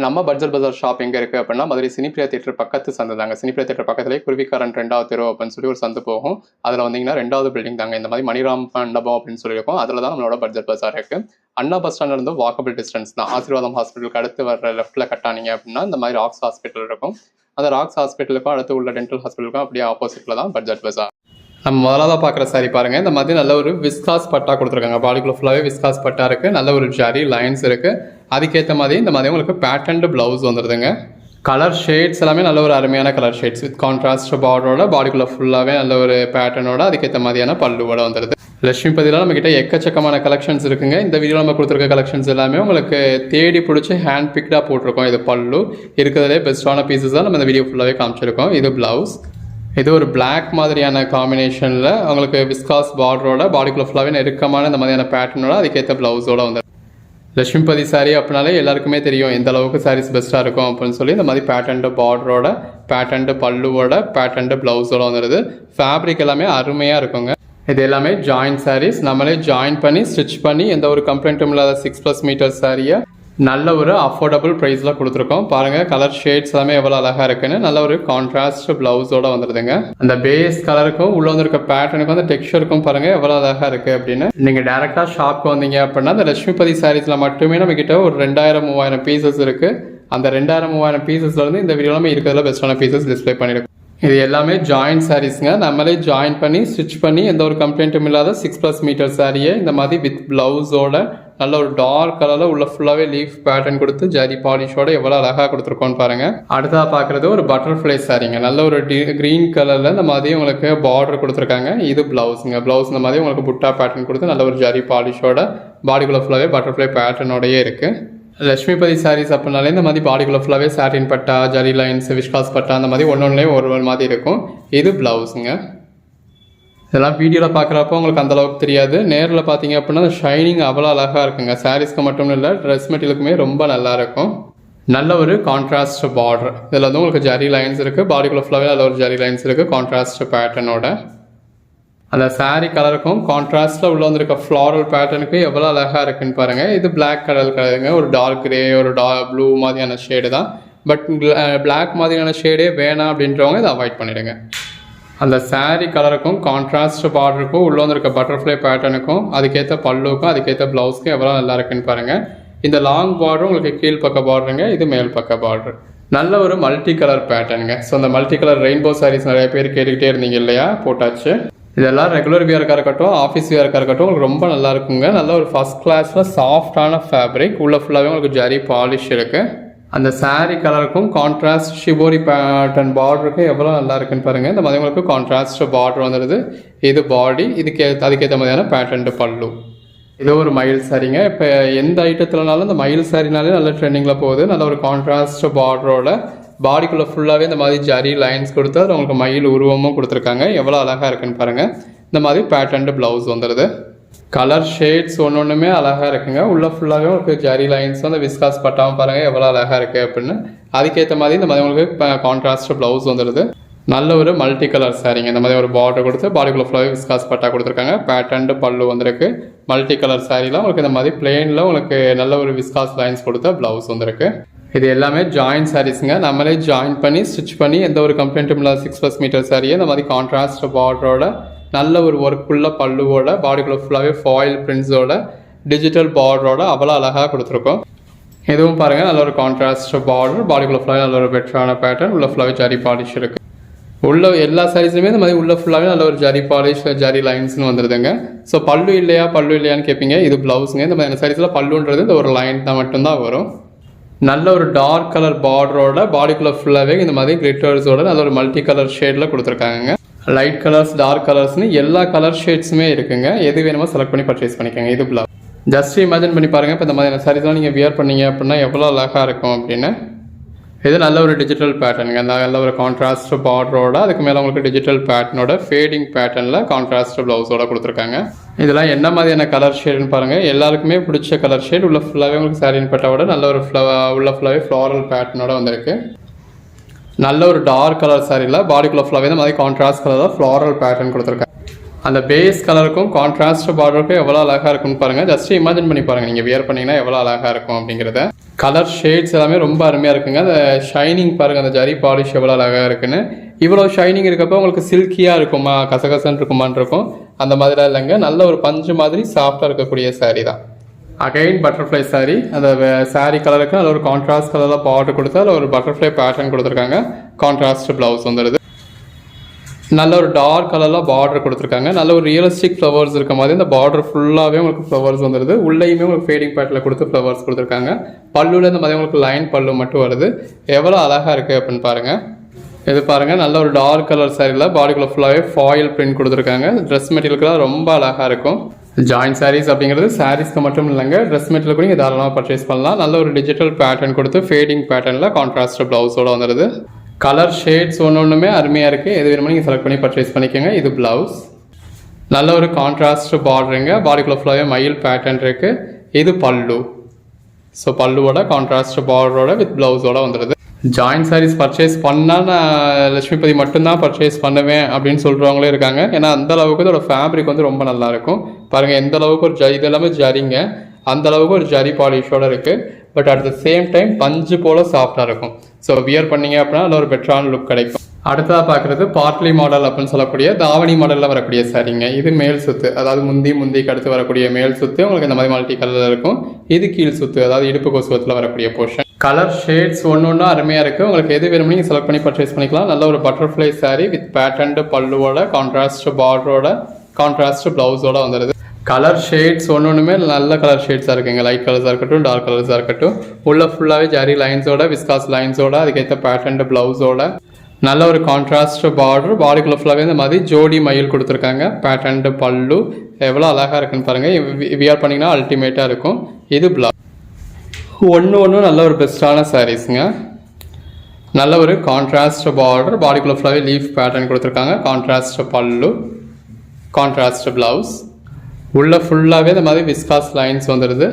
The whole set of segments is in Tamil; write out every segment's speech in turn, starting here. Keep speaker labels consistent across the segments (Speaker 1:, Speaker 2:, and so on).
Speaker 1: நம்ம பட்ஜெட் பஜார் ஷாப் எங்கே இருக்குது அப்படின்னா மதுரை சினிப்பிரியா தியேட்டர் பக்கத்து சந்து தாங்க. சினிப்பிரியா தியேட்டர் பக்கத்துலேயே குருவிக்காரன் 2வது தெரு அப்படின்னு சொல்லி ஒரு சந்து போகும். அதில் வந்தீங்கன்னா 2வது பில்டிங் தாங்க. இந்த மாதிரி மணிராம் மண்டபம் அப்படின்னு சொல்லியிருக்கோம். அதில் தான் நம்மளோட பட்ஜெட் பஜார் இருக்குது. அண்ணா பஸ் ஸ்டாண்ட்ல இருந்து வாக்கபிள் டிஸ்டன்ஸ் தான். ஆசீர்வாதம் ஹாஸ்பிட்டலுக்கு அடுத்து வர லெஃப்ட்டில் கட்டானீங்க அப்படின்னா இந்த மாதிரி ராக்ஸ் ஹாஸ்பிட்டல் இருக்கும். அந்த ராக்ஸ் ஹாஸ்பிட்டலுக்கும் அடுத்து உள்ள டென்டல் ஹாஸ்பிட்டலுக்கும் அப்படியே ஆப்போசிட்டில் தான் பட்ஜெட் பஜார். நம்ம முதலாக பார்க்குற சாரி பாருங்கள். இந்த மாதிரி நல்ல ஒரு விஸ்காஸ் பட்டா கொடுத்துருக்காங்க. பாடிக்குள்ள ஃபுல்லாகவே விஸ்காஸ் பட்டா இருக்குது. நல்ல ஒரு ஜரி லைன்ஸ் இருக்குது. அதுக்கேற்ற மாதிரி இந்த மாதிரி உங்களுக்கு பேட்டர்ன்டு ப்ளவுஸ் வந்துடுதுங்க. கலர் ஷேட்ஸ் எல்லாமே நல்ல ஒரு அருமையான கலர் ஷேட்ஸ் வித் கான்ட்ராஸ்ட் பார்டரோட பாடிக்குள்ள ஃபுல்லாகவே நல்ல ஒரு பேட்டர்னோட அதுக்கேற்ற மாதிரியான பல்லுவோட வந்துடுது. லட்சுமி பதிலாக நம்மக்கிட்ட எக்கச்சக்கமான கலெக்ஷன்ஸ் இருக்குங்க. இந்த வீடியோ நம்ம கொடுத்துருக்க கலெக்ஷன்ஸ் எல்லாமே உங்களுக்கு தேடி பிடிச்சி ஹேண்ட் பிக்டாக போட்டிருக்கோம். இது பல்லு இருக்கிறதுலே பெஸ்ட்டான பீசஸ் தான் நம்ம இந்த வீடியோ ஃபுல்லாகவே காமிச்சிருக்கோம். இது ப்ளவுஸ். இது ஒரு பிளாக் மாதிரியான காம்பினேஷனில் உங்களுக்கு விஸ்காஸ் பார்டரோட பாடிக்குள்ள ஃபுல்லாகவே நெருக்கமான இந்த மாதிரியான பேட்டர்னோட அதுக்கேற்ற ப்ளவுஸோட வந்து லட்சுமிபதி சாரீ அப்படின்னாலே எல்லாருக்குமே தெரியும் எந்த அளவுக்கு சாரீஸ் பெஸ்ட்டாக இருக்கும் அப்படின்னு சொல்லி இந்த மாதிரி பேட்டர்ன்டு பார்டரோட பேட்டர்ன்டு பல்லுவோட பேட்டர்ன்டு ப்ளவுஸோட வந்துடுது. ஃபேப்ரிக் எல்லாமே அருமையாக இருக்குங்க. இது எல்லாமே ஜாயின்ட் சாரீஸ். நம்மளே ஜாயின் பண்ணி ஸ்டிச் பண்ணி எந்த ஒரு கம்ப்ளைண்ட்டும் இல்லாத 6+ மீட்டர் சாரியை நல்ல ஒரு அஃபோர்டபுள் ப்ரைஸில் கொடுத்துருக்கோம். பாருங்கள் கலர் ஷேட்ஸ் எல்லாமே எவ்வளோ அழகாக இருக்குன்னு. நல்ல ஒரு கான்ட்ராஸ்ட் ப்ளவுஸோட வந்துடுதுங்க. அந்த பேஸ் கலருக்கும் உள்ள வந்துருக்க பேட்டர்னுக்கும் அந்த டெக்ஸ்சருக்கும் பாருங்கள் எவ்வளோ அழகாக இருக்குது அப்படின்னு. நீங்கள் டேரெக்டாக ஷாப்க்கு வந்தீங்க அப்படின்னா அந்த லட்சுமிபதி சாரீஸில் மட்டுமே நம்மக்கிட்ட ஒரு 2000-3000 பீசஸ் இருக்குது. அந்த 2000-3000 பீசஸ்லேருந்து இந்த வீடியோ நம்ம இருக்கிறதுல பெஸ்ட்டான பீசஸ் டிஸ்பிளே பண்ணியிருக்கோம். இது எல்லாமே ஜாயின்ட் சாரீஸ்ங்க. நம்மளே ஜாயின் பண்ணி ஸ்டிச் பண்ணி எந்த ஒரு கம்ப்ளைண்ட்டும் இல்லாத 6+ மீட்டர் சாரியை இந்த மாதிரி வித் ப்ளவுஸோட நல்ல ஒரு டார்க் கலரில் உள்ள ஃபுல்லாகவே லீஃப் பேட்டர்ன் கொடுத்து ஜரி பாலிஷோட எவ்வளோ அழகாக கொடுத்துருக்கோன்னு பாருங்கள். அடுத்ததாக பார்க்குறது ஒரு பட்டர்ஃப்ளை சாரீங்க. நல்ல ஒரு க்ரீன் கலரில் இந்த மாதிரி உங்களுக்கு பார்டர் கொடுத்துருக்காங்க. இது ப்ளவுஸுங்க. ப்ளவுஸ் இந்த மாதிரி உங்களுக்கு புட்டா பேட்டர்ன் கொடுத்து நல்ல ஒரு ஜரி பாலிஷோட பாடிக்குள்ள ஃபுல்லாகவே பட்டர்ஃப்ளை பேட்டர்னோடையே இருக்குது. லட்சுமிபதி சாரீஸ் அப்படின்னாலே இந்த மாதிரி பாடிக்குள்ள ஃபுல்லாகவே சாட்டின் பட்டா, ஜரி லைன்ஸ், விஸ்காஸ் பட்டா அந்த மாதிரி ஒன்றுலேயும் ஒரு மாதிரி இருக்கும். இது ப்ளவுஸுங்க. இதெல்லாம் வீடியோவில் பார்க்குறப்போ உங்களுக்கு அந்தளவுக்கு தெரியாது. நேரில் பார்த்தீங்க அப்படின்னா அந்த ஷைனிங் அவ்வளோ அழகாக இருக்குங்க. சாரீஸ்க்கு மட்டும் இல்லை ட்ரெஸ் மெட்டீரியலுக்குமே ரொம்ப நல்லா இருக்கும். நல்ல ஒரு கான்ட்ராஸ்ட் பார்டர். இதில் வந்து உங்களுக்கு ஜரி லைன்ஸ் இருக்குது. பாடிக்குள்ள ஃபுல்லாகவே நல்ல ஒரு ஜரி லைன்ஸ் இருக்குது கான்ட்ராஸ்ட் பேட்டர்னோட. அந்த சாரீ கலருக்கும் கான்ட்ராஸ்ட்டில் உள்ள வந்துருக்க ஃப்ளாரல் பேட்டர்னுக்கு எவ்வளோ அழகாக இருக்குன்னு பாருங்கள். இது பிளாக் கலருங்க. ஒரு டார்க் கிரே ஒரு ப்ளூ மாதிரியான ஷேடு தான். பட் பிளாக் மாதிரியான ஷேடே வேணாம் அப்படின்றவங்க இதை அவாய்ட் பண்ணிவிடுங்க. அந்த சாரீ கலருக்கும் கான்ட்ராஸ்ட் பார்டருக்கும் உள்ள வந்துருக்க பட்டர்ஃப்ளை பேட்டர்னுக்கும் அதுக்கேற்ற பல்லுக்கும் அதுக்கேற்ற ப்ளவுஸ்க்கும் எவ்வளோ நல்லா இருக்குன்னு பாருங்கள். இந்த லாங் பார்டர் உங்களுக்கு கீழ் பக்க பார்டருங்க. இது மேல் பக்க பார்டர். நல்ல ஒரு மல்டி கலர் பேட்டர்னுங்க. ஸோ அந்த மல்டி கலர் ரெயின்போ சாரீஸ் நிறைய பேர் கேட்டுக்கிட்டே இருந்தீங்க இல்லையா, போட்டாச்சு. இதெல்லாம் ரெகுலர் வியருக்காக இருக்கட்டும், ஆஃபீஸ் வியருக்காக இருக்கட்டும் உங்களுக்கு ரொம்ப நல்லா இருக்குங்க. நல்ல ஒரு ஃபஸ்ட் கிளாஸில் சாஃப்டான ஃபேப்ரிக். உள்ள ஃபுல்லாகவே உங்களுக்கு ஜரி பாலிஷ் இருக்குது. அந்த சாரீ கலருக்கும் கான்ட்ராஸ்ட் ஷிபோரி பேட்டர்ன் பார்டருக்கு எவ்வளோ நல்லா இருக்குன்னு பாருங்கள். இந்த மாதிரி உங்களுக்கு கான்ட்ராஸ்ட் பார்டர் வந்துடுது. இது பாடி. அதுக்கேற்ற மாதிரியான பேட்டர்ன்டு பல்லு. இது ஒரு மயில் சாரீங்க. இப்போ எந்த ஐட்டத்துலனாலும் இந்த மயில் சாரினாலே நல்ல ட்ரெண்டிங்கில் போகுது. நல்ல ஒரு கான்ட்ராஸ்ட் பார்டரோட பாடிக்குள்ளே ஃபுல்லாகவே இந்த மாதிரி ஜரி லைன்ஸ் கொடுத்து அது உங்களுக்கு மயில் உருவமும் கொடுத்துருக்காங்க. எவ்வளோ அழகாக இருக்குன்னு பாருங்கள். இந்த மாதிரி பேட்டர்ன்டு ப்ளவுஸ் வந்துடுது. கலர் ஷேட்ஸ் ஒன்றுமே அழகாக இருக்குங்க. உள்ளே ஃபுல்லாகவே உங்களுக்கு ஜரி லைன்ஸ் வந்து விஸ்காஸ் பட்டாமல் பாருங்கள் எவ்வளோ அழகாக இருக்குது அப்படின்னு. அதுக்கேற்ற மாதிரி இந்த மாதிரி உங்களுக்கு கான்ட்ராஸ்ட் ப்ளவுஸ் வந்துடுது. நல்ல ஒரு மல்டி கலர் சாரீங்க. இந்த மாதிரி ஒரு பார்டர் கொடுத்து பாடிக்குள்ளே ஃபுல்லாகவே விஸ்காஸ் பட்டா கொடுத்துருக்காங்க. பேட்டர்ன்டு பல்லு வந்துருக்கு. மல்டி கலர் சாரீலாம் உங்களுக்கு இந்த மாதிரி பிளெயினில் உங்களுக்கு நல்ல ஒரு விஸ்காஸ் லைன்ஸ் கொடுத்த ப்ளவுஸ் வந்துருக்கு. இது எல்லாமே ஜாயின்ட் சாரீஸுங்க. நம்மளே ஜாயின் பண்ணி ஸ்டிச் பண்ணி எந்த ஒரு கம்ப்ளைண்ட்டும் இல்லாத 6+ மீட்டர் சாரியை இந்த மாதிரி கான்ட்ராஸ்ட் பார்டரோட நல்ல ஒரு ஒர்க்குள்ள பல்லுவோட பாடிக்குள்ள ஃபுல்லாகவே ஃபாயில் பிரிண்ட்ஸோட டிஜிட்டல் பார்டரோட அவ்வளோ அழகாக கொடுத்துருக்கோம். இதுவும் பாருங்கள் நல்ல ஒரு கான்ட்ராஸ்ட் பார்டர். பாடிக்குள்ள ஃபுல்லாகவே நல்ல ஒரு பெட்டரான பேட்டர்ன். உள்ள ஃபுல்லாகவே ஜரி பாலிஷ் இருக்குது. உள்ள எல்லா சாரீஸுமே இந்த மாதிரி உள்ள ஃபுல்லாகவே நல்ல ஒரு ஜரி பாலிஷ் ஜரி லைன்ஸ்னு வந்துடுதுங்க. ஸோ பல்லு இல்லையான்னு கேட்பீங்க. இது ப்ளவுஸுங்க. இந்த மாதிரி சாரீஸில் பல்லுன்றது இந்த ஒரு லைன் தான் மட்டும்தான் வரும். நல்ல ஒரு டார்க் கலர் பார்டரோட பாடிக்குள்ள ஃபுல்லாகவே இந்த மாதிரி கிளிட்டர்ஸோட நல்ல ஒரு மல்டி கலர் ஷேடில் கொடுத்துருக்காங்க. லைட் கலர்ஸ், டார்க் கலர்ஸ்னு எல்லா கலர் ஷேட்ஸுமே இருக்குங்க. எது வேணுமோ செலக்ட் பண்ணி பர்ச்சேஸ் பண்ணிக்கோங்க. இது ப்ளவுஸ். ஜஸ்ட் இமேஜின் பண்ணி பாருங்கள். இப்போ இந்த மாதிரியான சாரீஸ்லாம் நீங்கள் வியர் பண்ணீங்க அப்படின்னா எவ்வளோ அழகாக இருக்கும் அப்படின்னு. இது நல்ல ஒரு டிஜிட்டல் பேட்டர்னுங்க. நல்ல ஒரு கான்ட்ராஸ்ட் பார்டரோட அதுக்கு மேலே உங்களுக்கு டிஜிட்டல் பேட்டர்னோட ஃபேடிங் பேட்டர்னில் கான்ட்ராஸ்ட் ப்ளவுஸோட கொடுத்துருக்காங்க. இதெல்லாம் என்ன மாதிரியான கலர் ஷேடுன்னு பாருங்கள். எல்லாருக்குமே பிடிச்ச கலர் ஷேட். உள்ள ஃபுல்லாகவே உங்களுக்கு சாரின் பட்டாவோட நல்ல ஒரு உள்ள ஃபுல்லாகவே ஃப்ளாரல் பேட்டர்னோட வந்திருக்கு. நல்ல ஒரு டார்க் கலர் சாரியில் பாடிக்குள்ள ஃபுல்லாகவே இந்த மாதிரி கான்ட்ராஸ்ட் கலரில் ஃப்ளாரல் பேட்டர்ன் கொடுத்துருக்காங்க. அந்த பேஸ் கலருக்கும் கான்ட்ராஸ்ட் பார்டருக்கும் எவ்வளோ அழகாக இருக்குன்னு பாருங்கள். ஜஸ்ட் இமேஜின் பண்ணி பாருங்கள், நீங்கள் வியர் பண்ணிங்கன்னா எவ்வளோ அழகாக இருக்கும் அப்படிங்கிறத. கலர் ஷேட்ஸ் எல்லாமே ரொம்ப அருமையாக இருக்குங்க. அந்த ஷைனிங் பாருங்கள், அந்த ஜரி பாலிஷ் எவ்வளோ அழகாக இருக்குன்னு. இவ்வளோ ஷைனிங் இருக்கப்போ உங்களுக்கு சில்கியாக இருக்குமா, கசகசன்னு இருக்குமான் இருக்கும். அந்த மாதிரிலாம் இல்லைங்க, நல்ல ஒரு பஞ்சு மாதிரி சாஃப்டாக இருக்கக்கூடிய சாரீ தான். Again butterfly sari. அந்த சாரீ கலருக்கு அதில் ஒரு கான்ட்ராஸ்ட் கலரில் பார்டர் கொடுத்து அதில் ஒரு பட்டர்ஃப்ளை பேட்டர்ன் கொடுத்துருக்காங்க. கான்ட்ராஸ்ட் ப்ளவுஸ் வந்துடுது. நல்ல ஒரு டார்க் கலரில் பார்டர் கொடுத்துருக்காங்க. நல்ல ஒரு ரியலிஸ்டிக் ஃப்ளவர்ஸ் இருக்க மாதிரி இந்த பார்டர் ஃபுல்லாகவே உங்களுக்கு ஃப்ளவர்ஸ் வந்துடுது. உள்ளேயுமே உங்களுக்கு ஃபேடிங் பேட்டில் கொடுத்து ஃப்ளவர்ஸ் கொடுத்துருக்காங்க. பல்லுவில் இந்த மாதிரி உங்களுக்கு லைன் பல்லு மட்டும் வருது. எவ்வளோ அழகாக இருக்குது அப்படின்னு பாருங்கள். இது பாருங்கள், நல்ல ஒரு டார்க் கலர் சாரியில் பாடிக்குள்ளே ஃபுல்லாகவே ஃபாயில் பிரிண்ட் கொடுத்துருக்காங்க. ட்ரெஸ் மெட்டீரியலுக்குலாம் ரொம்ப அழகாக இருக்கும். ஜாயின் சாரீஸ் அப்படிங்கிறது சாரீஸ்க்கு மட்டும் இல்லைங்க, ட்ரெஸ் மெட்டீரியல் கூட நீங்கள் தாராளமாக பர்ச்சேஸ் பண்ணலாம். நல்ல ஒரு டிஜிட்டல் பேட்டர்ன் கொடுத்து ஃபேடிங் பேட்டர்னில் கான்ட்ராஸ்ட் ப்ளவுஸோடு வந்துடுது. கலர் ஷேட்ஸ் ஒன்றுமே அருமையாக இருக்குது. எது வேணுமோ நீங்கள் செலக்ட் பண்ணி பர்ச்சேஸ் பண்ணிக்கோங்க. இது ப்ளவுஸ். நல்ல ஒரு கான்ட்ராஸ்ட் பார்டருங்க. பாடிக்குள்ளே ஃபுல்லாகவே மயில் பேட்டர்ன் இருக்குது. இது பல்லு. ஸோ பல்லுவோட கான்ட்ராஸ்ட் பார்டரோட வித் ப்ளவுஸோட வந்துடுது. ஜாயின் சாரீஸ் பர்ச்சேஸ் பண்ணால் நான் லட்சுமிபதி மட்டும்தான் பர்ச்சேஸ் பண்ணுவேன் அப்படின்னு சொல்கிறவங்களே இருக்காங்க. ஏன்னா அந்தளவுக்கு இதோட ஃபேப்ரிக் வந்து ரொம்ப நல்லாயிருக்கும். பாருங்கள் எந்த அளவுக்கு ஒரு இது எல்லாமே ஜரிங்க, அந்தளவுக்கு ஒரு ஜரி பாலிஷோடு இருக்குது. But at the same time பஞ்சு போல் சாஃப்டாக இருக்கும். ஸோ வியர் பண்ணிங்க அப்படின்னா அதில் ஒரு பெட்டரான லுக் கிடைக்கும். அடுத்ததாக பார்க்குறது பார்ட்லி மாடல் அப்படின்னு சொல்லக்கூடிய தாவணி மாடலில் வரக்கூடிய சாரீங்க. இது மேல் சுத்து, அதாவது முந்திக்கு அடுத்து வரக்கூடிய மேல் சுத்து உங்களுக்கு இந்த மாதிரி மல்டி கலரில் இருக்கும். இது கீழ் சுத்து, அதாவது இடுப்பு கொசுவத்தில் வரக்கூடிய போர்ஷன். கலர் ஷேட்ஸ் ஒன்று அருமையாக இருக்குது. உங்களுக்கு எது வேணுமோ நீங்கள் செலக்ட் பண்ணி பர்ச்சேஸ் பண்ணிக்கலாம். நல்ல ஒரு பட்டர்ஃப்ளை சாரீ வித் பேட்டர்ன் பல்லுவோட கான்ட்ராஸ்ட் பார்டரோட கான்ட்ராஸ்ட் ப்ளவுஸோட வந்துடுது. கலர் ஷேட்ஸ் ஒன்றுமே நல்ல கலர் ஷேட்ஸாக இருக்குங்க. லைட் கலர்ஸாக இருக்கட்டும், டார்க் கலர்ஸாக இருக்கட்டும். உள்ள ஃபுல்லாகவே ஜரி லைன்ஸோட விஸ்காஸ் லைன்ஸோட அதுக்கேற்ற பேட்டர்ன் ப்ளவுஸோட நல்ல ஒரு கான்ட்ராஸ்ட் பார்டர். பாடிக்குள்ள ஃபுல்லாகவே இந்த மாதிரி ஜோடி மயில் கொடுத்துருக்காங்க. பேட்டர்ன் பல்லு எவ்வளோ அழகாக இருக்குன்னு பாருங்கள். வியர் பண்ணிங்கன்னா அல்டிமேட்டாக இருக்கும். இது ப்ளவுஸ். ஒன்று நல்ல ஒரு பெஸ்ட்டான சாரீஸுங்க. நல்ல ஒரு கான்ட்ராஸ்ட் பார்டர். பாடிக்குள்ள ஃபுல்லாகவே லீஃப் பேட்டர்ன் கொடுத்துருக்காங்க. கான்ட்ராஸ்ட் பல்லு, கான்ட்ராஸ்ட் ப்ளவுஸ். உள்ள ஃபுல்லாகவே இந்த மாதிரி விஸ்காஸ் லைன்ஸ் வந்துடுது.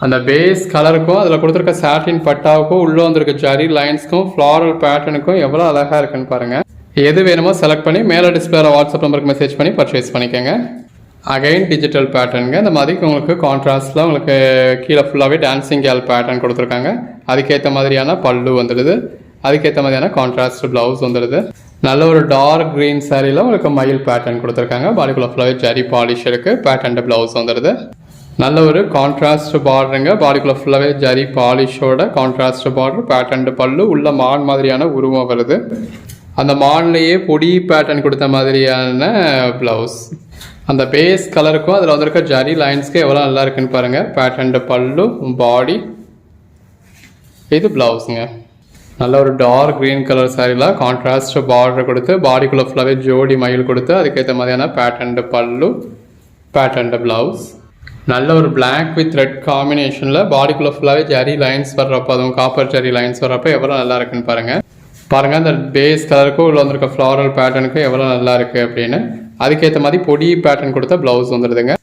Speaker 1: அந்த பேஸ் கலருக்கும் அதில் கொடுத்துருக்க சாட்டின் பட்டாவுக்கும் உள்ளே வந்திருக்க ஜரி லைன்ஸ்க்கும் ஃப்ளாரல் பேட்டர்னுக்கும் எவ்வளோ அழகாக இருக்குன்னு பாருங்கள். எது வேணுமோ செலக்ட் பண்ணி மேலே டிஸ்பிளேல வாட்ஸ்அப் நம்பருக்கு மெசேஜ் பண்ணி பர்ச்சேஸ் பண்ணிக்கோங்க. அகைன் டிஜிட்டல் பேட்டர்னுங்க. இந்த மாதிரி உங்களுக்கு கான்ட்ராஸ்டில் உங்களுக்கு கீழே ஃபுல்லாகவே டான்சிங் கேல் பேட்டர்ன் கொடுத்துருக்காங்க. அதுக்கேற்ற மாதிரியான பல்லு வந்துடுது. அதுக்கேற்ற மாதிரியான கான்ட்ராஸ்ட் ப்ளவுஸ் வந்துடுது. நல்ல ஒரு டார்க் க்ரீன் சாரியில் உங்களுக்கு மயில் பேட்டர்ன் கொடுத்துருக்காங்க. பாடிக்குள்ள ஃபுல்லாகவே ஜரி பாலிஷ் இருக்குது. பேட்டர்ன் ப்ளவுஸ் வந்துடுது. நல்ல ஒரு கான்ட்ராஸ்ட் பார்டருங்க. பாடிக்குள்ள ஃபுல்லாகவே ஜரி பாலிஷோட கான்ட்ராஸ்ட் பார்டர், பேட்டர்ன் பல்லு. உள்ள மான் மாதிரியான உருவம் வருது. அந்த மான்லேயே பொடி பேட்டர்ன் கொடுத்த மாதிரியான ப்ளவுஸ். அந்த பேஸ் கலருக்கும் அதில் வந்திருக்க ஜரி லைன்ஸ்க்கு எவ்வளோ நல்லா இருக்குன்னு பாருங்கள். பேட்டர்ன் பல்லு, பாடி. இது ப்ளவுஸுங்க. நல்ல ஒரு டார்க் க்ரீன் கலர் சாரியில் கான்ட்ராஸ்ட் பார்டர் கொடுத்து பாடிக்குள்ளே ஃபுல்லாகவே ஜோடி மயில் கொடுத்து அதுக்கேற்ற மாதிரியான பேட்டர்ன் பல்லு, பேட்டர்ன் ப்ளவுஸ். நல்ல ஒரு பிளாக் வித் ரெட் காம்பினேஷனில் பாடிக்குள்ளே ஃபுல்லாகவே ஜரி லைன்ஸ் வர்றப்போ, அதுவும் காப்பர் ஜரி லைன்ஸ் வர்றப்போ எவ்வளோ நல்லா இருக்குன்னு பாருங்கள். அந்த பேஸ் கலருக்கும் உள்ள வந்திருக்க ஃப்ளாரல் பேட்டர்னுக்கும் எவ்வளோ நல்லா இருக்குது அப்படின்னு. அதுக்கேற்ற மாதிரி பொடி பேட்டர்ன் கொடுத்த ப்ளவுஸ் வந்துடுதுங்க.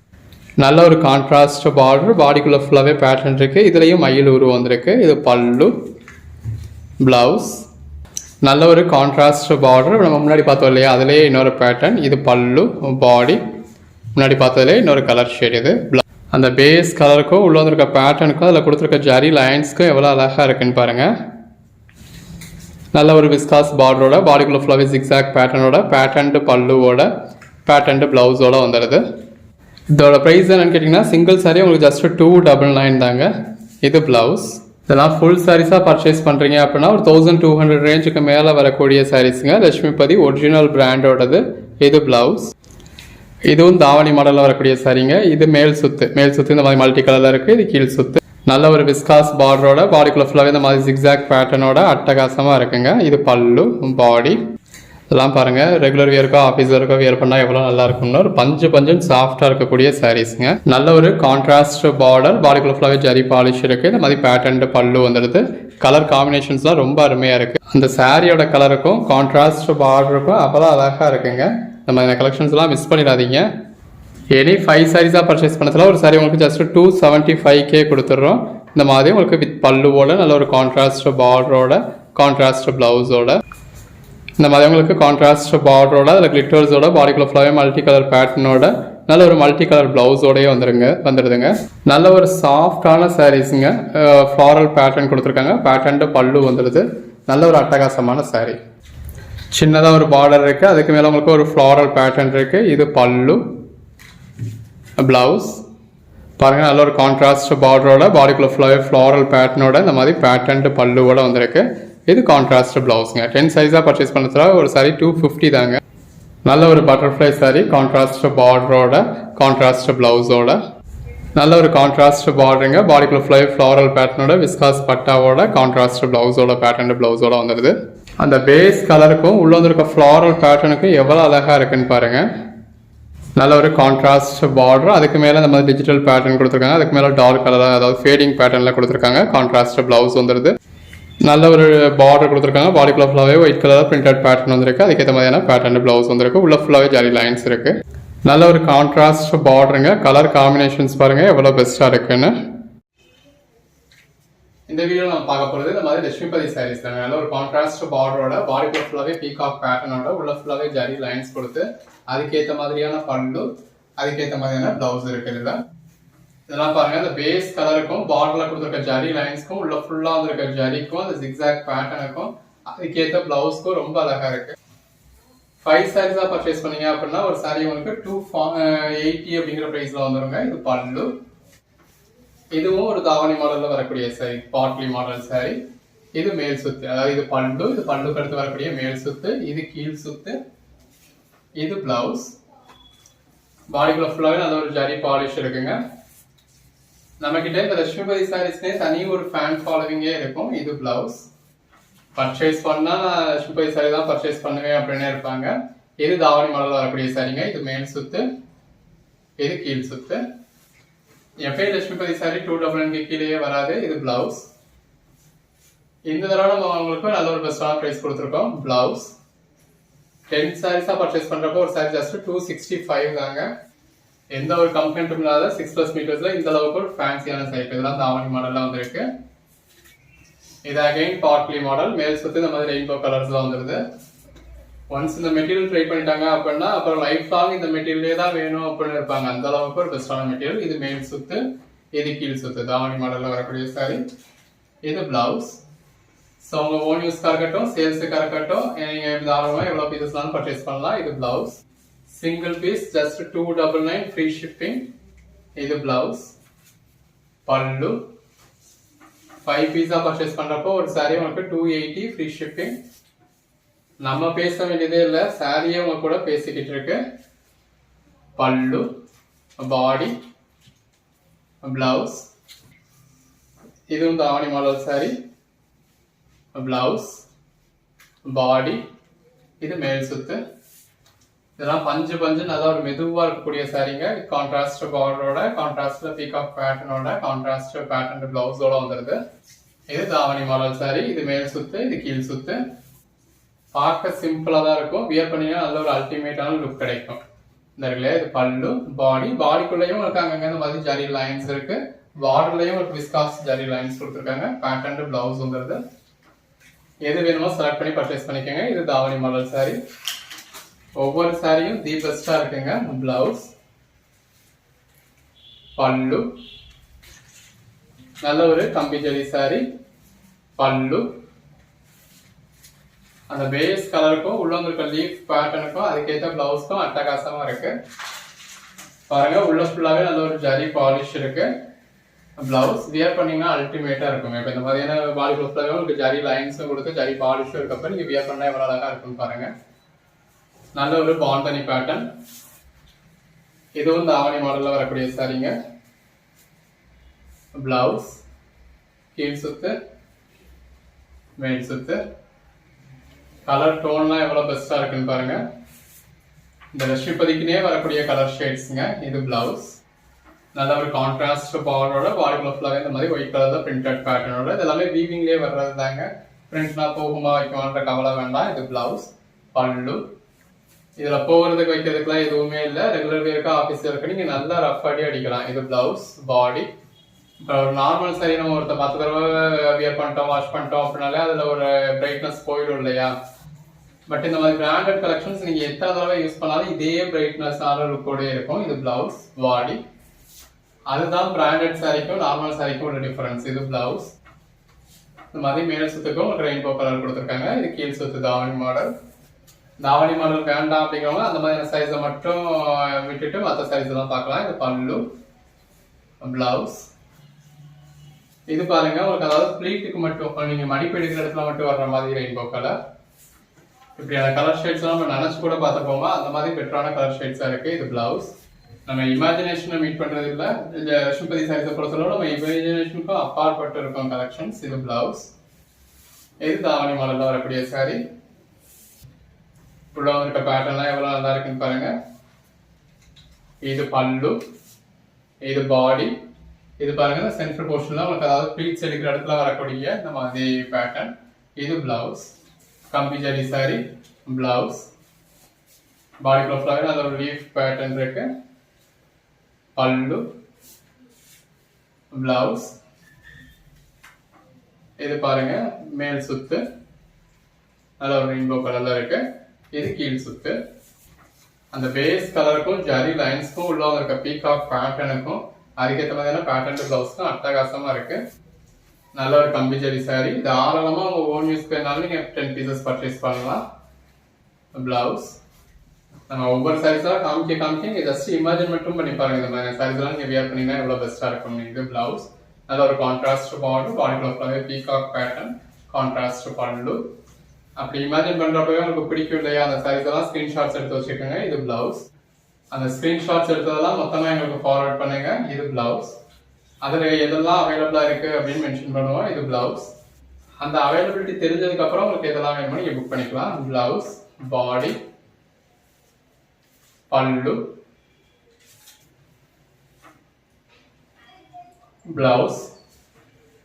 Speaker 1: நல்ல ஒரு கான்ட்ராஸ்ட் பார்டர். பாடிக்குள்ளே ஃபுல்லாகவே பேட்டர்ன் இருக்குது. இதுலேயும் மயில் உருவம் வந்திருக்கு. இது பல்லு, ப்ளவுஸ். நல்ல ஒரு கான்ட்ராஸ்ட் பார்டர். நம்ம முன்னாடி பார்த்தோம் இல்லையா, அதுலேயே இன்னொரு பேட்டர்ன். இது பல்லு, பாடி. முன்னாடி பார்த்ததுலேயே இன்னொரு கலர் ஷேட். இது அந்த பேஸ் கலருக்கும் உள்ள வந்திருக்க பேட்டர்னுக்கும் அதில் கொடுத்துருக்க ஜரி லைன்ஸ்க்கும் எவ்வளோ அழகாக இருக்குன்னு பாருங்கள். நல்ல ஒரு விஸ்காஸ் பார்டரோட பாடிக்குள்ள ஃபுல்லாகவே ஜிக்ஸாக் பேட்டர்னோட பேட்டர்ன் பல்லுவோட பேட்டர்ன் ப்ளவுஸோட வந்துடுது. இதோட ப்ரைஸ் என்னன்னு கேட்டிங்கன்னா சிங்கிள் சாரீ உங்களுக்கு ஜஸ்ட் 299 தாங்க. இது ப்ளவுஸ். இதெல்லாம் ஃபுல் சாரீஸாக பர்ச்சேஸ் பண்ணுறீங்க அப்படின்னா ஒரு 1200 ரேஞ்சுக்கு மேலே வரக்கூடிய சாரீஸுங்க. லட்சுமிபதி ஒரிஜினல் பிராண்டோடது. இது ப்ளவுஸ். இதுவும் தாவணி மாடலில் வரக்கூடிய சாரீங்க. இது மேல் சுத்து. இந்த மாதிரி மல்டி கலரில் இருக்குது. இது கீழ் சுத்து. நல்ல ஒரு விஸ்காஸ் பார்டரோட பாடிக்குள்ள ஃபுல்லாகவே இந்த மாதிரி ஜிக்ஸாக் பேட்டர்னோட அட்டகாசமாக இருக்குங்க. இது பல்லு, பாடி. இதெல்லாம் பாருங்கள், ரெகுலர் வியருக்கோ ஆஃபீஸ் வியருக்கோ வியர் பண்ணால் எவ்வளோ நல்லா இருக்கும்னு ஒரு பஞ்சு சாஃப்டாக இருக்கக்கூடிய சாரீஸுங்க. நல்ல ஒரு கான்ட்ராஸ்ட் பார்டர். பாடிக்குள்ள ஃபுல்லாகவே ஜரி பாலிஷ் இருக்குது. இந்த மாதிரி பேட்டர்ன் பல்லு வந்துடுது. கலர் காம்பினேஷன்ஸ்லாம் ரொம்ப அருமையாக இருக்குது. அந்த சாரியோட கலருக்கும் கான்ட்ராஸ்ட் பார்டருக்கும் அவ்வளோ அழகாக இருக்குங்க. நம்ம இந்த கலெக்ஷன்ஸ்லாம் மிஸ் பண்ணிடாதீங்க. எனி 5 சாரீஸாக பர்ச்சேஸ் பண்ணதில் ஒரு சாரி உங்களுக்கு ஜஸ்ட் 275K கொடுத்துட்றோம். இந்த மாதிரி உங்களுக்கு வித் பல்லுவோட நல்ல ஒரு கான்ட்ராஸ்ட் பார்டரோட கான்ட்ராஸ்ட் ப்ளவுஸோட. இந்த மாதிரி உங்களுக்கு கான்ட்ராஸ்ட் பார்டரோட அதில் கிளிட்டர்ஸோட பாடிக்குள்ள ஃபுல்லாகவே மல்டி கலர் பேட்டர்னோட நல்ல ஒரு மல்டி கலர் ப்ளவுஸோடய வந்துடுதுங்க. நல்ல ஒரு சாஃப்டான சாரீஸுங்க. ஃப்ளாரல் பேட்டர்ன் கொடுத்துருக்காங்க. பேட்டர்ன் பல்லு வந்துடுது. நல்ல ஒரு அட்டகாசமான சாரீ. சின்னதாக ஒரு பார்டர் இருக்குது. அதுக்கு மேலே உங்களுக்கு ஒரு ஃப்ளாரல் பேட்டர்ன் இருக்குது. இது பல்லு, ப்ளவுஸ் பாருங்கள். நல்ல ஒரு கான்ட்ராஸ்ட் பார்டரோட பாடிக்குள்ள ஃபுல்லாகவே ஃப்ளாரல் பேட்டர்னோட இந்த மாதிரி பேட்டர்ன் பல்லுவோட வந்திருக்கு. இது கான்ட்ராஸ்ட் ப்ளவுஸுங்க. 10 சைஸாக பர்ச்சேஸ் பண்ணுறதுல ஒரு சாரி 250 தாங்க. நல்ல ஒரு பட்டர்ஃப்ளை சாரி, கான்ட்ராஸ்ட் பார்டரோட கான்ட்ராஸ்ட் ப்ளவுஸோட நல்ல ஒரு கான்ட்ராஸ்ட் பார்டருங்க. பாடிக்குள்ள ஃபுல்லாகவே ஃப்ளாரல் பேட்டர்னோட விஸ்காஸ் பட்டாவோட கான்ட்ராஸ்ட் ப்ளவுஸோட பேட்டர்ன் ப்ளவுஸோட வந்துடுது. அந்த பேஸ் கலருக்கும் உள்ள வந்துருக்க ஃப்ளாரல் பேட்டர்னுக்கும் எவ்வளோ அழகாக இருக்குன்னு பாருங்கள். நல்ல ஒரு கான்ட்ராஸ்ட் பார்டர், அதுக்கு மேலே இந்த மாதிரி டிஜிட்டல் பேட்டர்ன் கொடுத்துருக்காங்க. அதுக்கு மேலே டார்க் கலராக அதாவது ஃபேடிங் பேட்டர்னில் கொடுத்துருக்காங்க. கான்ட்ராஸ்ட் ப்ளவுஸ் வந்துடுது. நல்ல ஒரு பார்டர் கொடுத்துருக்காங்க. பாடிக்குள்ள ஃபுல்லாகவே ஒயிட் கலர் பிரிண்டட் பேட்டர்ன் வந்துருக்கு. அதுக்கேற்ற மாதிரியான பேட்டர்ன் ப்ளவுஸ் வந்துருக்கு. உள்ள ஃபுல்லாகவே ஜரி லைன்ஸ் இருக்குது. நல்ல ஒரு கான்ட்ராஸ்ட் பார்டருங்க. கலர் காம்பினேஷன்ஸ் பாருங்கள் எவ்வளோ பெஸ்ட்டாக இருக்குன்னு. இந்த வீடியோ நம்ம பார்க்க போகிறது இந்த மாதிரி லட்சுமிபதி சாரீஸ் தாங்க. நல்ல ஒரு கான்ட்ராஸ்ட் பார்டரோட பாடிக்குள்ள ஃபுல்லாகவே பீகாக் பேட்டர்னோட உள்ள ஃபுல்லாகவே ஜரி லைன்ஸ் கொடுத்து அதுக்கேற்ற மாதிரியான பல்லு, அதுக்கேற்ற மாதிரியான ப்ளவுஸ் இருக்குது. இதெல்லாம் பாருங்க. இந்த பேஸ் கலருக்கும் பார்டர்ல கொடுத்துருக்க ஜரி லைன்ஸ்க்கும் உள்ள ஃபுல்லா வந்துருக்க ஜரிக்கும் அந்த ஜிக்ஸாக் பேட்டர்னுக்கும் அதுக்கேற்ற பிளவுஸ்க்கும் ரொம்ப அழகா இருக்கு. 5 சாரீஸா பர்ச்சேஸ் பண்ணீங்க அப்படின்னா ஒரு சாரி உங்களுக்கு 280 அப்படிங்கிற பிரைஸ்ல வந்துருங்க. இது பல்லு. இதுவும் ஒரு தாவணி மாடல்ல வரக்கூடிய சாரி, பாட்லி மாடல் சாரி. இது மேல் சுத்து, அதாவது இது பல்லு, இது பல்லுக்கு அடுத்து வரக்கூடிய மேல் சுத்து, இது கீழ் சுத்து, இது பிளவுஸ். பாடிக்குள்ள ஃபுல்லாவே நல்ல ஒரு ஜரி பாலிஷ் இருக்குங்க. நம்ம கிட்ட இந்த லட்சுமிபதி சாரீஸ்னே தனி ஒரு ஃபேன் ஃபாலோவிங்கே இருக்கும். இது பிளவுஸ். பர்ச்சேஸ் பண்ணா லட்சுமிபதி சாரி தான் பர்ச்சேஸ் பண்ணுவேன் அப்படின்னு இருப்பாங்க. இது தாவணி மாடல் வரக்கூடிய சாரிங்க. இது மேல் சுத்து, இது கீழ் சுத்து. எப்பயும் லட்சுமிபதி சாரி 299 கீழே வராது. இது பிளவுஸ். இந்த தடவை நம்ம உங்களுக்கு நல்ல ஒரு பெஸ்டான பிரைஸ் கொடுத்துருக்கோம். பிளவுஸ் 10 சாரீஸா பர்ச்சேஸ் பண்றப்போ ஒரு சாரி ஜஸ்ட் 265 தாங்க. எந்த ஒரு கம்ப்ளைண்ட்டும் இல்லாத 6+ மீட்டர்ஸ்ல இந்த அளவுக்கு ஒரு ஃபேன்சியான சைட். இதெல்லாம் தாவணி மாடல்ல வந்திருக்கு. இது அகைன் பாட்லி மாடல். மேல் சுத்து இந்த மாதிரி ரெயின்போ கலர்ஸ்ல வந்துருது. ஒன்ஸ் இந்த மெட்டீரியல் ட்ரை பண்ணிட்டாங்க அப்படின்னா அப்புறம் லைஃப் லாங் இந்த மெட்டீரியலே தான் வேணும் அப்படின்னு இருப்பாங்க. அந்த அளவுக்கு ஒரு பெஸ்டான மெட்டீரியல். இது மேல் சுத்து, இது கீழ் சுத்து. தாவணி மாடல்ல வரக்கூடிய சாரி. இது பிளவுஸ். ஸோ உங்க ஓன் யூஸ்க்காக இருக்கட்டும், சேல்ஸுக்காக இருக்கட்டும், நீங்க தாராளமாக எவ்வளோ பீசஸ்லாம் பர்ச்சேஸ் பண்ணலாம். இது blouse. Single piece just 299 free shipping. இது பிளவுஸ், பல்லு. 5 பீஸா பர்ச்சேஸ் பண்றப்போ ஒரு சாரி உங்களுக்கு 280 ஃப்ரீ ஷிப்பிங். நம்ம பேச வேண்டியதே இல்லை, சாரியே உங்க கூட பேசிக்கிட்டு இருக்கு. பல்லு, பாடி, பிளவுஸ். இதுவும் தாவணி மாடல் சாரி. பிளவுஸ், பாடி, இது மேல் சுத்து. இதெல்லாம் பஞ்சு நல்லா ஒரு மெதுவா இருக்கக்கூடிய சாரிங்க. கான்ட்ராஸ்ட் பார்டரோட கான்ட்ராஸ்ட்ல பீகாக் பேட்டர்னோட கான்ட்ராஸ்ட் பேட்டர்ன் பிளவுஸோட வந்துருது. இது தாவணி மாடல் சாரி. இது மேல் சுத்து, இது கீழ் சுத்து. பார்க்க சிம்பிளா தான் இருக்கும். வியர் பண்ணீங்கன்னா நல்ல ஒரு அல்டிமேட்டான லுக் கிடைக்கும். இந்த இருக்குல்ல, இது பல்லு, பாடி. பாடிக்குள்ளேயும் உங்களுக்கு அங்கங்க இந்த மாதிரி ஜரி லைன்ஸ் இருக்கு. பார்டர்லயும் உங்களுக்கு விஸ்காஸ் ஜரி லைன்ஸ் கொடுத்துருக்காங்க. பேட்டர்ன் பிளவுஸ் வந்துருது. எது வேணுமோ செலக்ட் பண்ணி பர்ச்சேஸ் பண்ணிக்கோங்க. இது தாவணி மாடல் சாரி. ஒவ்வொரு சாரியும் தி பெஸ்டா இருக்குங்க. பிளவுஸ், பல்லு. நல்ல ஒரு கம்பி ஜரி சாரி. பல்லு அந்த பேஸ் கலருக்கும் உள்ள இருக்க லீஃப் பேட்டர்னுக்கும் அதுக்கேற்ற பிளவுஸ்க்கும் அட்டகாசமா இருக்கு. பாருங்க, உள்ள ஃபுல்லாவே நல்ல ஒரு ஜரி பாலிஷ் இருக்கு. பிளவுஸ் வியர் பண்ணீங்கன்னா அல்டிமேட்டா இருக்குங்க. இப்போ இந்த மாதிரியான பாடி ஃபுல்லாவே உங்களுக்கு ஜரி லைன்ஸும் கொடுத்து ஜரி பாலிஷும் இருக்கப்ப நீங்க வியர் பண்ணா எவ்வளவு அழகா இருக்குன்னு பாருங்க. நல்ல ஒரு பாண்டனி பேட்டர்ன். இதுவும் தாவணி மாடல்ல வரக்கூடிய சாரிங்க. பிளவுஸ், கீழ் சுத்து, மேல் சுத்து. கலர் டோன்லாம் எவ்வளவு பெஸ்டா இருக்குன்னு பாருங்க. இந்த லட்சுமிபதிக்குனே வரக்கூடிய கலர் ஷேட்ஸ்ங்க. இது பிளவுஸ். நல்ல ஒரு கான்ட்ராஸ்ட் பார்டரோட பாடிக்குள்ள ஃபுல்லாவே இந்த மாதிரி ஒயிட் கலர்ல பிரிண்டட் பேட்டர்னோட. இது எல்லாமே வீவிங்லேயே வர்றது தாங்க. பிரிண்ட்னா போகுமா வைக்குமான்ற கவலை வேண்டாம். இது பிளவுஸ், பல்லு. இதுல போகிறதுக்கு வைக்கிறதுக்குலாம் எதுவுமே இல்லை. ரெகுலர் வேருக்கு ஆஃபீஸ் இருக்கு, நீங்க நல்லா ரஃப் அடி அடிக்கலாம். இது பிளவுஸ், பாடி. இப்போ ஒரு நார்மல் சாரி நம்ம ஒருத்த 10 தடவை வியர் பண்ணிட்டோம், வாஷ் பண்ணிட்டோம் அப்படின்னாலே அதுல ஒரு பிரைட்னஸ் போயிடும் இல்லையா. பட் இந்த மாதிரி பிராண்டட் கலெக்ஷன்ஸ் நீங்க எத்தனை தடவை யூஸ் பண்ணாலும் இதே பிரைட்னஸ் லுக்கோட இருக்கும். இது பிளவுஸ், பாடி. அதுதான் பிராண்டட் சாரிக்கும் நார்மல் சாரிக்கும் உள்ள டிஃபரன்ஸ். இது பிளவுஸ். இந்த மாதிரி மேல் சுத்துக்கும் ஒரு ரெயின்போ கலர் கொடுத்துருக்காங்க. இது கீழ் சுத்து தாவணி மாடல். தாவணி மாடல் வேண்டாம் அப்படிங்கிறவங்க அந்த மாதிரியான சைஸை மட்டும் விட்டுட்டு மற்ற சைஸ் எல்லாம் பார்க்கலாம். இது பல்லு, பிளவுஸ். இது பாருங்க உங்களுக்கு அதாவது பிளீட்டுக்கு மட்டும் நீங்க மடிப்பு எடுக்கிற இடத்துல மட்டும் வர்ற மாதிரி ரெயின்போ கலர். இப்படியான கலர் ஷேட்ஸ் நம்ம நினைச்சு கூட பார்த்துப்போமா, அந்த மாதிரி பெட்டரான கலர் ஷேட்ஸா இருக்கு. இது பிளவுஸ். நம்ம இமேஜினேஷனை மீட் பண்றது இல்லை. இந்த லட்சுமிபதி சாரீஸை பொறுத்தளவு நம்ம இமேஜினேஷனுக்கும் அப்பாற்பட்டு இருக்கும் கலெக்ஷன்ஸ். இது பிளவுஸ். இது தாவணி மாடல்ல வரக்கூடிய சாரி. உள்ள இருக்க பேட்டர்ன்லாம் எவ்வளவு நல்லா இருக்குன்னு பாருங்க. இது பல்லு, இது பாடி. இது பாருங்க சென்டர் போர்ஷன்ல உங்களுக்கு அதாவது ப்ளீட்ஸ் எடுக்கிற இடத்துல வரக்கூடிய இந்த மாதிரி பேட்டர்ன். இது பிளவுஸ். கம்பி ஜரி சாரி, பிளவுஸ். பாடி க்ளோஸ்ல நல்ல ஒரு லீஃப் பேட்டர்ன் இருக்கு. பல்லு, பிளவுஸ். இது பாருங்க மேல் சுத்து நல்ல ஒரு ரெயின்போ கலர்ல இருக்கு. இது கீழ் சுத்து. அந்த பேஸ் கலருக்கும் ஜரி லைன்ஸ்க்கும் உள்ள இருக்க பீகாக் பேட்டர்னுக்கும் அதுக்கேற்ற மாதிரியான பேட்டர்ன் பிளவுஸ்க்கும் அட்டகாசமா இருக்கு. நல்ல ஒரு கம்பி ஜரி சாரி. இது ஆரம்பமா உங்க ஓன் யூஸ்க்கு வேணாலும் நீங்க 10 பீசஸ் பர்ச்சேஸ் பண்ணலாம். பிளவுஸ். நம்ம ஒவ்வொரு சாரீஸா காமிக்க ஜஸ்ட் இமேஜின் மட்டும் பண்ணி பாருங்க. இந்த மாதிரி சாரீஸ் எல்லாம் நீங்க வியர் பண்ணீங்கன்னா எவ்வளவு பெஸ்டா இருக்கும். இது பிளவுஸ். நல்ல ஒரு கான்ட்ராஸ்ட் பார்டர், பாடி க்ளோஸ்ல பீகாக் பேட்டர்ன், கான்ட்ராஸ்ட் பல்லு. அப்படி இமேஜின் பண்றப்பவே உங்களுக்கு பிடிக்கும் இல்லையா அந்த சாரீஸ் எல்லாம் ஸ்கிரீன்ஷாட்ஸ் எடுத்து வச்சுக்கோங்க. இது பிளவுஸ். அந்த ஸ்கிரீன்ஷாட்ஸ் எடுத்ததெல்லாம் மொத்தமா எங்களுக்கு ஃபார்வர்ட் பண்ணுங்க. இது பிளவுஸ். அதுல எதெல்லாம் அவைலபிளா இருக்கு அப்படின்னு மென்ஷன் பண்ணுவோம். இது பிளவுஸ். அந்த அவைலபிலிட்டி தெரிஞ்சதுக்கு அப்புறம் உங்களுக்கு எதெல்லாம் வேணுமோ நீங்க புக் பண்ணிக்கலாம். பிளவுஸ், பாடி, பல்லு, பிளவுஸ்.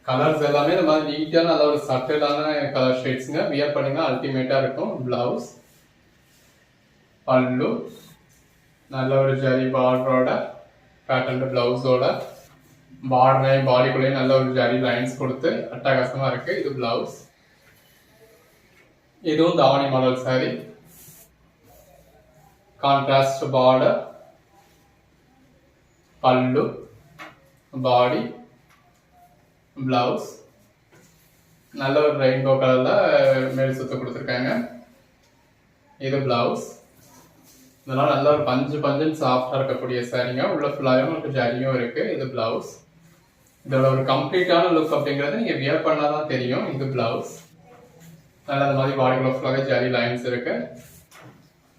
Speaker 1: கலர்ஸ் எல்லாமே இந்த மாதிரி நீட்டான நல்ல ஒரு சட்டிலான கலர் ஷேட்ஸ்ங்க. வியர் பண்ணீங்கன்னா அல்டிமேட்டா இருக்கும். பிளவுஸ், பல்லு, நல்ல ஒரு ஜரி பார்டரோட பேட்டர்ன் பிளவுஸோட பார்டர் பாடிக்குள்ளேயே நல்ல ஒரு ஜரி லைன்ஸ் கொடுத்து அட்டகாசமா இருக்கு. இது பிளவுஸ். இதுவும் தாவணி மாடல் சாரி. கான்ட்ராஸ்ட் பார்டர், பல்லு, பாடி, பிளவுஸ். நல்ல ஒரு ரெயின்போ கலர்ல மேல் சுத்து கொடுத்துருக்காங்க. இது பிளவுஸ். இதெல்லாம் நல்ல ஒரு பஞ்சுன்னு சாஃப்டா இருக்கக்கூடிய சாரிங்க. உள்ள ஃபுல்லாவே உங்களுக்கு ஜரியும் இருக்கு. இது பிளவுஸ். இதோட ஒரு கம்ப்ளீட்டான லுக் அப்படிங்கறது நீங்க வியர் பண்ணாதான் தெரியும். இது பிளவுஸ். நல்ல அந்த மாதிரி பாடிக்குள்ள ஃபுல்லாவே ஜரி லைன்ஸ் இருக்கு.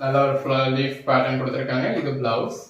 Speaker 1: நல்ல ஒரு லீஃப் பேட்டர்ன் கொடுத்துருக்காங்க. இது பிளவுஸ்.